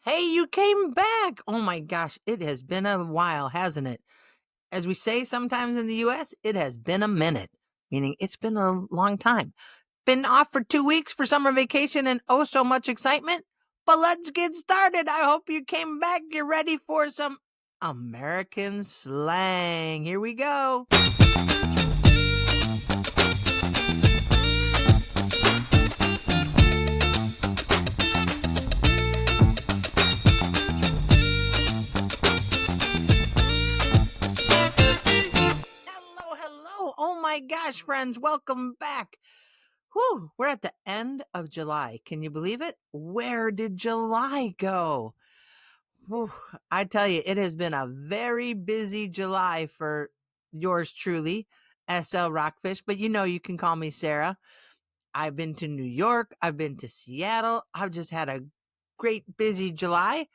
Hey, you came back. Oh my gosh, it has been a while, hasn't it? As we say sometimes in the US, it has been a minute, meaning it's been a long time. Been off for 2 weeks for summer vacation and oh so much excitement. But let's get started. I hope you came back. You're ready for some American slang. Here we go. Hello, hello. Oh my gosh, friends, welcome back. Whew, we're at the end of July. Can you believe it? Where did July go? Whew, I tell you, it has been a very busy July for yours truly, SL Rockfish, but you can call me Sarah. I've been to New York. I've been to Seattle. I've just had a great busy July,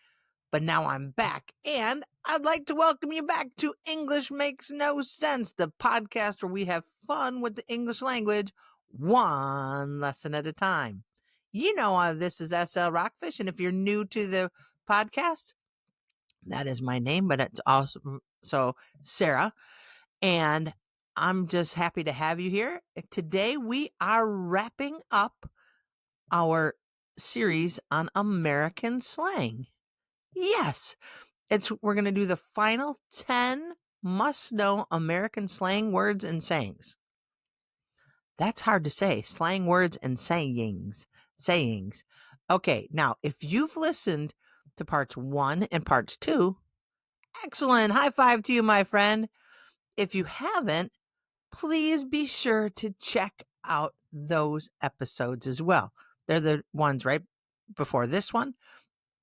but now I'm back. And I'd like to welcome you back to English Makes No Sense, the podcast where we have fun with the English language, one lesson at a time. This is SL Rockfish. And if you're new to the podcast, that is my name, but it's also Sarah. And I'm just happy to have you here. Today, we are wrapping up our series on American slang. Yes, we're going to do the final 10 must-know American slang words and sayings. That's hard to say. Slang words and sayings. Sayings. Okay, now, if you've listened to parts 1 and parts 2, excellent. High five to you, my friend. If you haven't, please be sure to check out those episodes as well. They're the ones right before this one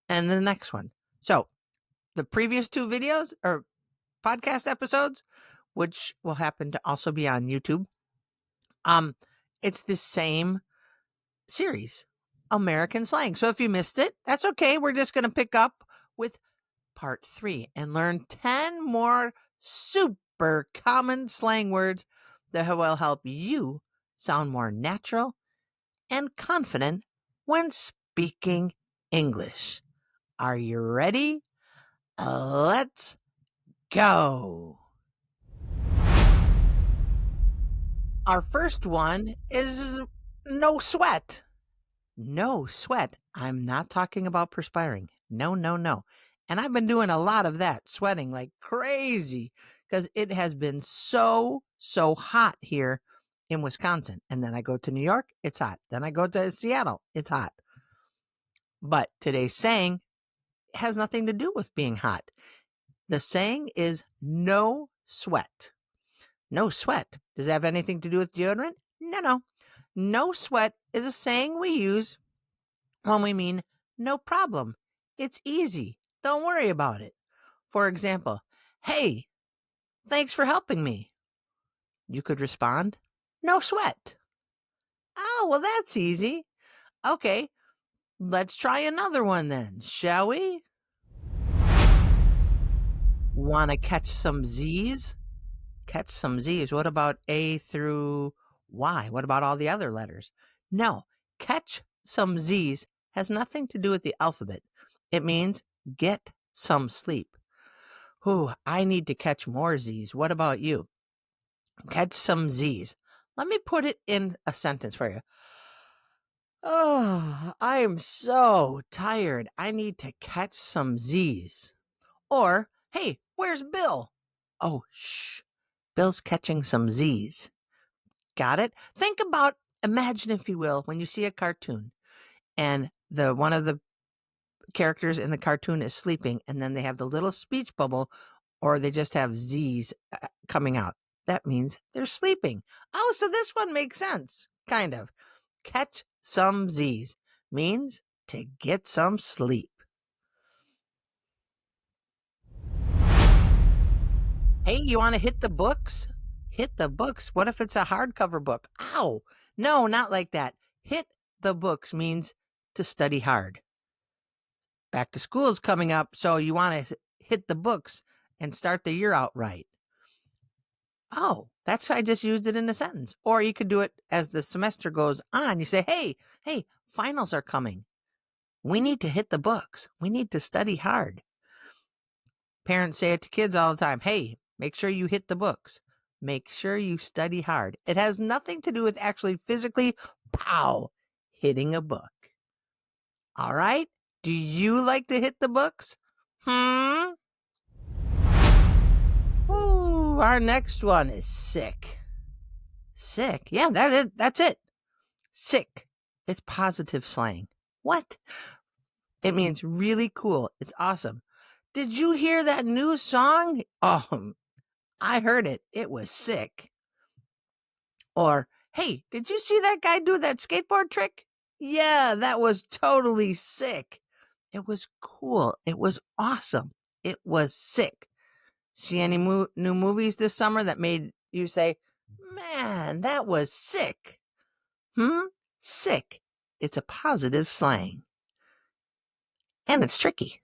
and the next one. So the previous 2 videos or podcast episodes, which will happen to also be on YouTube, it's the same series, American slang. So if you missed it, that's okay. We're just going to pick up with part 3 and learn 10 more super common slang words that will help you sound more natural and confident when speaking English. Are you ready? Let's go. Our first one is no sweat. No sweat. I'm not talking about perspiring. No, no, no. And I've been doing a lot of that, sweating like crazy, because it has been so hot here in Wisconsin. And then I go to New York, it's hot. Then I go to Seattle, it's hot. But today's saying has nothing to do with being hot. The saying is no sweat. No sweat. Does it have anything to do with deodorant? No, no. No sweat is a saying we use when we mean no problem. It's easy. Don't worry about it. For example, hey, thanks for helping me. You could respond, no sweat. Oh, well, that's easy. Okay, let's try another one then, shall we? Want to catch some Z's? Catch some Z's. What about A through Y? What about all the other letters? No, catch some Z's has nothing to do with the alphabet. It means get some sleep. Whew, I need to catch more Z's. What about you? Catch some Z's. Let me put it in a sentence for you. Oh, I am so tired. I need to catch some Z's. Or, hey, where's Bill? Oh, shh. Bill's catching some Z's. Got it? Imagine if you will, when you see a cartoon and one of the characters in the cartoon is sleeping and then they have the little speech bubble or they just have Z's coming out. That means they're sleeping. Oh, so this one makes sense. Kind of. Catch some Z's means to get some sleep. Hey, you want to hit the books? Hit the books. What if it's a hardcover book? Ow. No, not like that. Hit the books means to study hard. Back to school is coming up, so you want to hit the books and start the year out right. Oh, I just used it in a sentence. Or you could do it as the semester goes on. You say, hey, finals are coming. We need to hit the books. We need to study hard. Parents say it to kids all the time. Hey, make sure you hit the books. Make sure you study hard. It has nothing to do with actually physically, pow, hitting a book. All right? Do you like to hit the books? Ooh, our next one is sick. Sick? Yeah, that's it. Sick. It's positive slang. What? It means really cool. It's awesome. Did you hear that new song? Oh, I heard it. It was sick. Or, hey, did you see that guy do that skateboard trick? Yeah, that was totally sick. It was cool. It was awesome. It was sick. See any new movies this summer that made you say, man, that was sick? Sick. It's a positive slang. And it's tricky.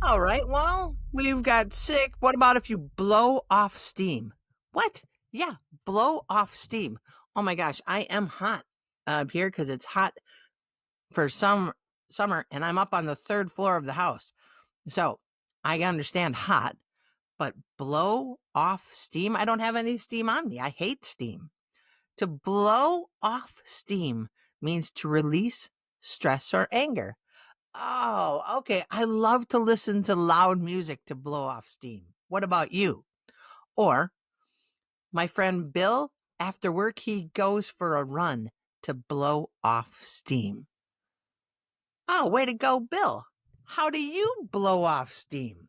All right, well, we've got sick. What about if you blow off steam? What? Yeah, blow off steam. Oh my gosh, I am hot here because it's hot for some summer, and I'm up on the third floor of the house. So I understand hot, but blow off steam? I don't have any steam on me. I hate steam. To blow off steam means to release stress or anger. Oh, okay. I love to listen to loud music to blow off steam. What about you? Or my friend Bill, after work, he goes for a run to blow off steam. Oh, way to go, Bill. How do you blow off steam?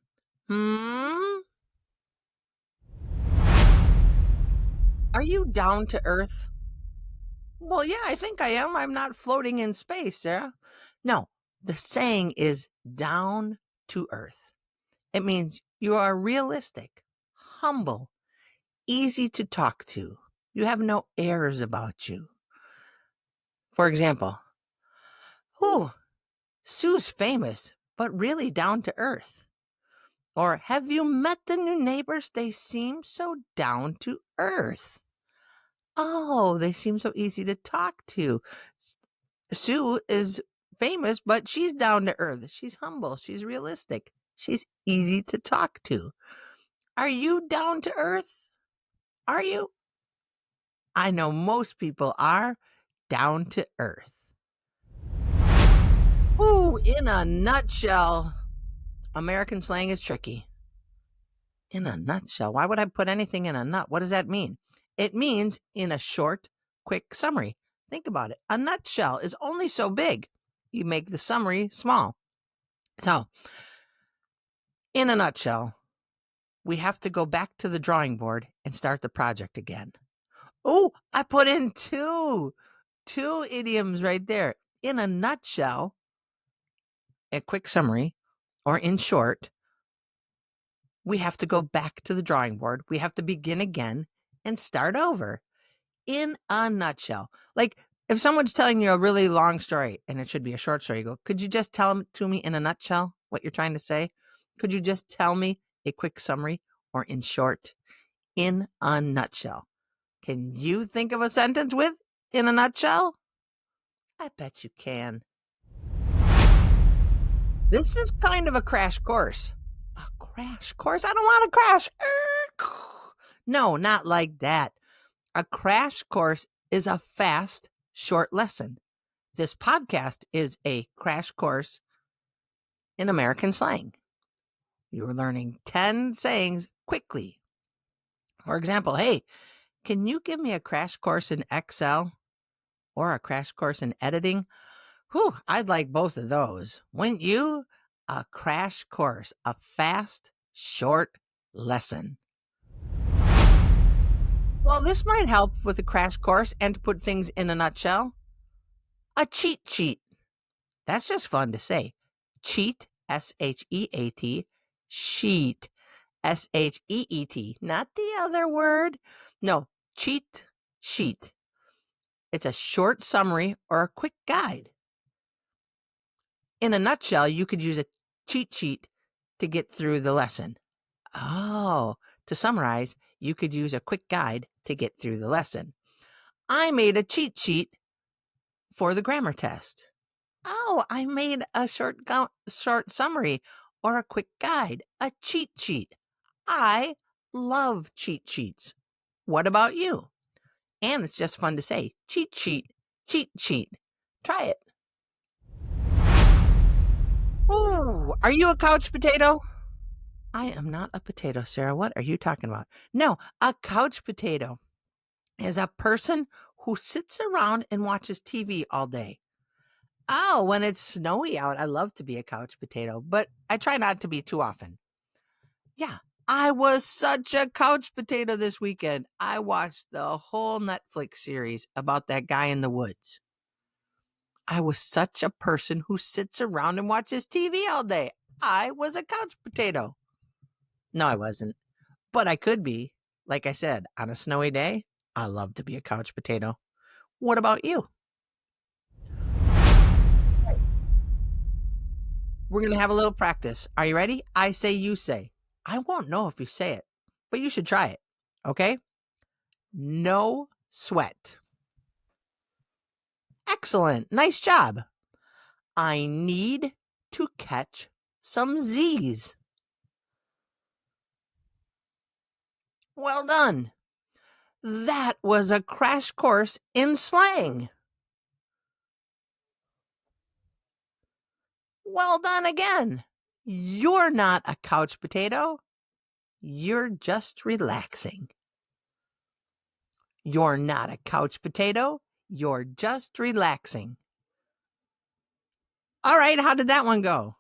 Are you down to earth? Well, yeah, I think I am. I'm not floating in space, Sarah. No, the saying is down to earth. It means you are realistic, humble, easy to talk to. You have no airs about you. For example, "Ooh, Sue's famous, but really down to earth." Or, "Have you met the new neighbors? They seem so down to earth." Oh, they seem so easy to talk to. Sue is famous, but she's down to earth. She's humble. She's realistic. She's easy to talk to. Are you down to earth? Are you? I know most people are down to earth. Ooh, in a nutshell, American slang is tricky. In a nutshell. Why would I put anything in a nut? What does that mean? It means in a short, quick summary. Think about it. A nutshell is only so big. You make the summary small. So, in a nutshell, we have to go back to the drawing board and start the project again. Oh, I put in two idioms right there. In a nutshell, a quick summary, or in short, we have to go back to the drawing board. We have to begin again and start over. In a nutshell. Like if someone's telling you a really long story and it should be a short story, you go, could you just tell them to me in a nutshell what you're trying to say? Could you just tell me a quick summary or in short? In a nutshell. Can you think of a sentence with in a nutshell? I bet you can. This is kind of a crash course. A crash course? I don't want to crash. No, not like that. A crash course is a fast, short lesson. This podcast is a crash course in American slang. You're learning 10 sayings quickly. For example, hey, can you give me a crash course in Excel or a crash course in editing? Whew, I'd like both of those. Wouldn't you? A crash course, a fast, short lesson. Well, this might help with a crash course and to put things in a nutshell. A cheat sheet. That's just fun to say. Cheat, S-H-E-A-T, sheet, S-H-E-E-T, not the other word. No, cheat sheet. It's a short summary or a quick guide. In a nutshell, you could use a cheat sheet to get through the lesson. Oh, to summarize, you could use a quick guide to get through the lesson. I made a cheat sheet for the grammar test. Oh, I made a short summary or a quick guide, a cheat sheet. I love cheat sheets. What about you? And it's just fun to say, cheat sheet, cheat sheet. Try it. Ooh, are you a couch potato? I am not a potato, Sarah. What are you talking about? No, a couch potato is a person who sits around and watches TV all day. Oh, when it's snowy out, I love to be a couch potato, but I try not to be too often. Yeah, I was such a couch potato this weekend. I watched the whole Netflix series about that guy in the woods. I was such a person who sits around and watches TV all day. I was a couch potato. No, I wasn't, but I could be. Like I said, on a snowy day, I love to be a couch potato. What about you? We're going to have a little practice. Are you ready? I say, you say. I won't know if you say it, but you should try it. Okay? No sweat. Excellent. Nice job. I need to catch some Z's. Well done. That was a crash course in slang. Well done again. You're not a couch potato. You're just relaxing. You're not a couch potato. You're just relaxing. All right, how did that one go?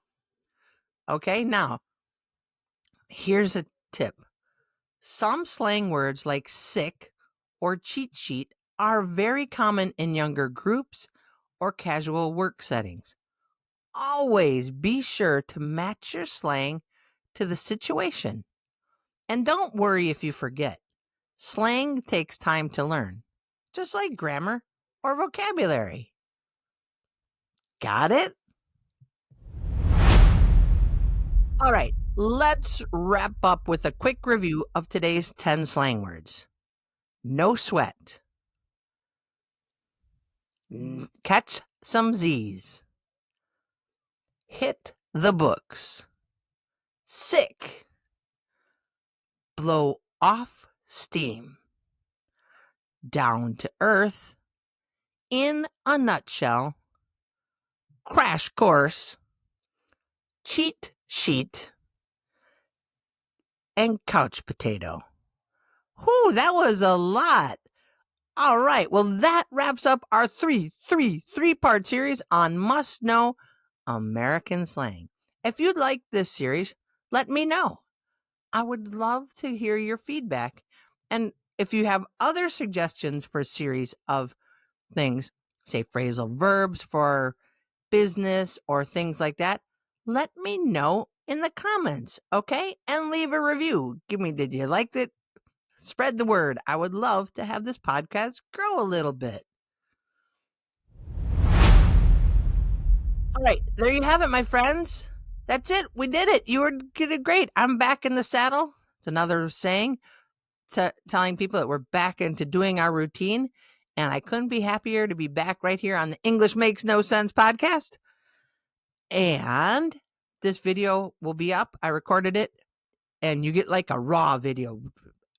Okay, now, here's a tip. Some slang words like sick or cheat sheet are very common in younger groups or casual work settings. Always be sure to match your slang to the situation. And don't worry if you forget. Slang takes time to learn, just like grammar or vocabulary. Got it? All right, let's wrap up with a quick review of today's 10 slang words. No sweat. Catch some Z's. Hit the books. Sick. Blow off steam. Down to earth. In a nutshell. Crash course. Cheat sheet. And couch potato. Whew, that was a lot. All right, well, that wraps up our three-part series on Must Know American Slang. If you'd like this series, let me know. I would love to hear your feedback. And if you have other suggestions for a series of things, say phrasal verbs for business or things like that, let me know in the comments, okay? And leave a review. Give me, did you like it? Spread the word. I would love to have this podcast grow a little bit. All right, there you have it, my friends. That's it. We did it. You were did great. I'm back in the saddle. It's another saying, telling people that we're back into doing our routine. And I couldn't be happier to be back right here on the English Makes No Sense podcast. And this video will be up. I recorded it, and you get like a raw video.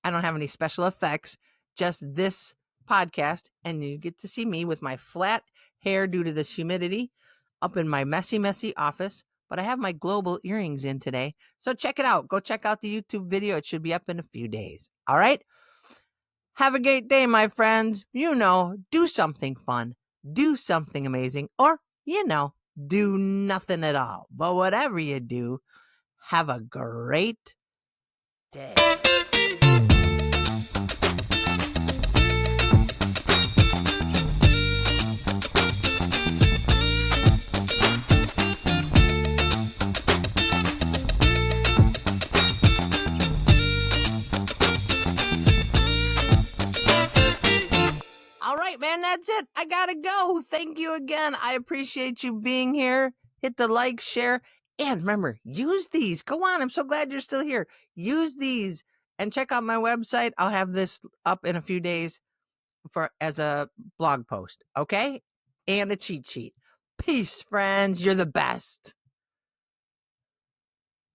I don't have any special effects, just this podcast, and you get to see me with my flat hair due to this humidity up in my messy office. But I have my global earrings in today. So check it out. Go check out the YouTube video. It should be up in a few days. All right? Have a great day, my friends. Do something fun. Do something amazing. Or, do nothing at all. But whatever you do, have a great day. All right, man, that's it. I gotta go. Thank you again. I appreciate you being here. Hit the like, share, and remember, use these. Go on. I'm so glad you're still here. Use these and check out my website. I'll have this up in a few days as a blog post. Okay? and a cheat sheet. Peace, friends. You're the best.